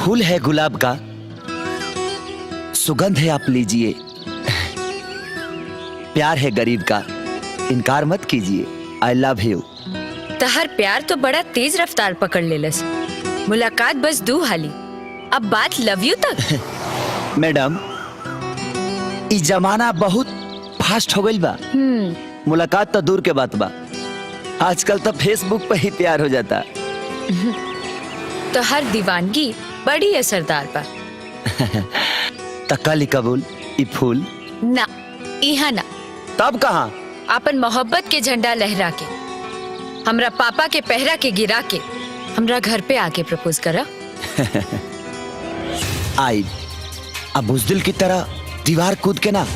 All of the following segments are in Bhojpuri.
फूल है गुलाब का, सुगंध है आप लीजिए। प्यार है गरीब का, इनकार मत कीजिए। I love you. तहर प्यार तो बड़ा तेज रफ्तार पकड़ लेलस। मुलाकात बस 2 हाली, अब बात लव यू तक। मैडम, इस जमाना बहुत फास्ट हो गई बा। मुलाकात तो दूर के बात बा, आजकल तो फेसबुक पे ही प्यार हो जाता। तो हर दीवानगी बड़ी असरदार बा। तक्का ली कबूल ई फूल ना, इहा ना। तब कहाँ? अपन मोहब्बत के झंडा लहरा के, हमरा पापा के पहरा के गिरा के, हमरा घर पे आके प्रपोज करा। आई अब बुज़दिल की तरह दीवार कूद के ना,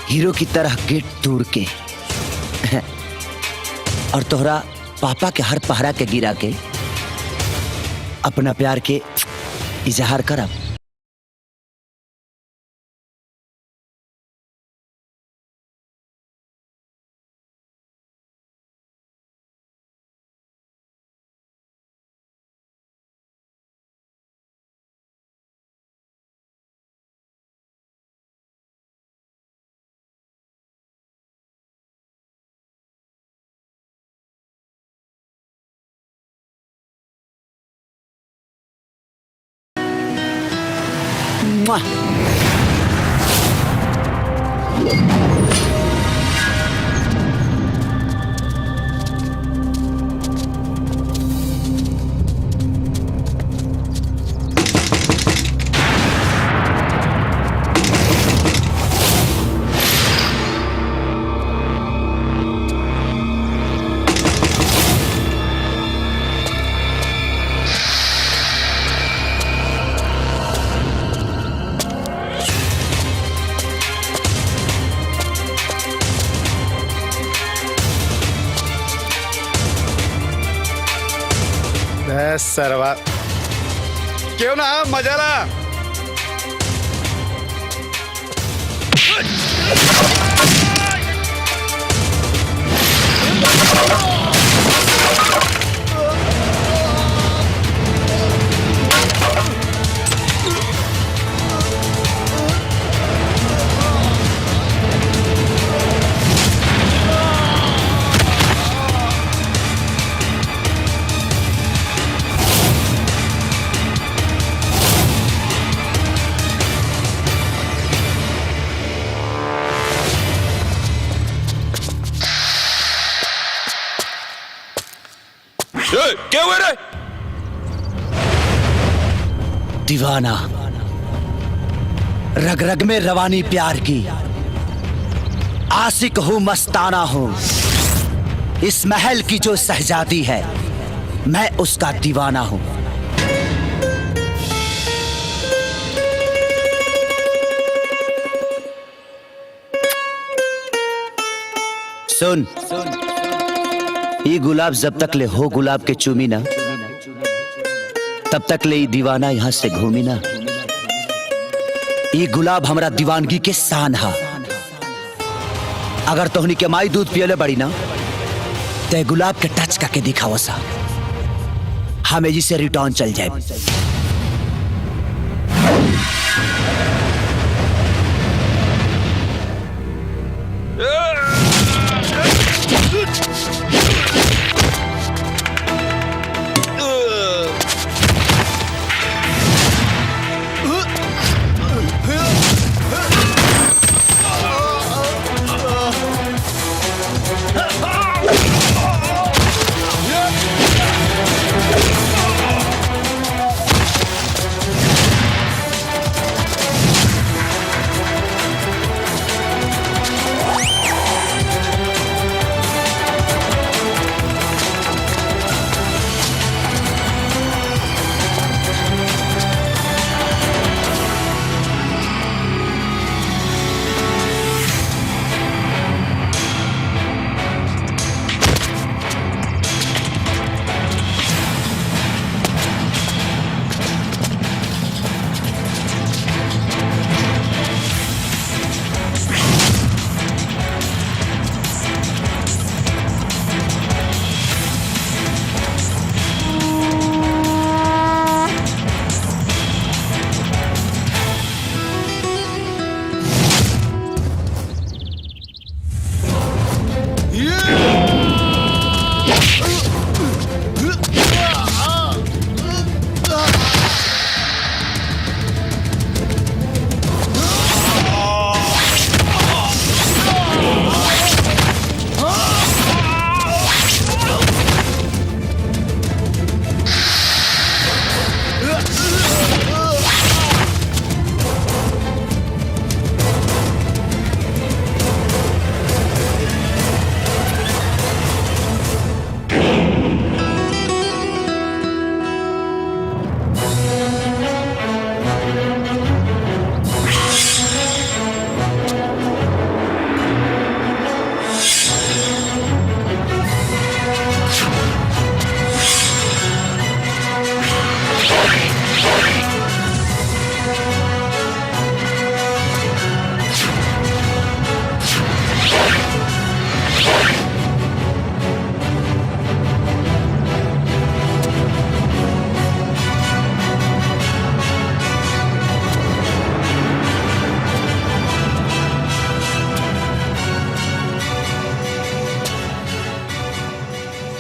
हीरो की तरह गेट तोड़ के और तोहरा पापा के हर पहरा के गिरा के अपना प्यार के इजहार करब। मुआ। सरवा क्यों ना मजा ला। क्या हुआ रे? दीवाना, रग रग में रवानी प्यार की, आशिक हूं मस्ताना हूं। इस महल की जो शहजादी है, मैं उसका दीवाना हूं। सुन, ये गुलाब जब तक ले हो गुलाब के चूमी ना, तब तक ले दीवाना यहां से घूमी ना। ये गुलाब हमरा दीवानगी के शान हा। अगर तोहनी के माई दूध पियले बड़ी ना, ते गुलाब के टच करके दिखाओ सा, हमें जी से रिटर्न चल जाए।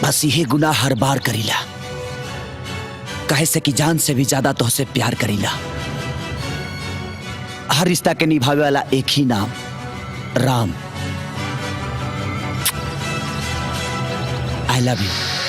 बस यही गुनाह हर बार करीला, कहे से कि जान से भी ज्यादा तोहसे प्यार करीला। हर रिश्ता के निभावे वाला एक ही नाम, राम। I love you.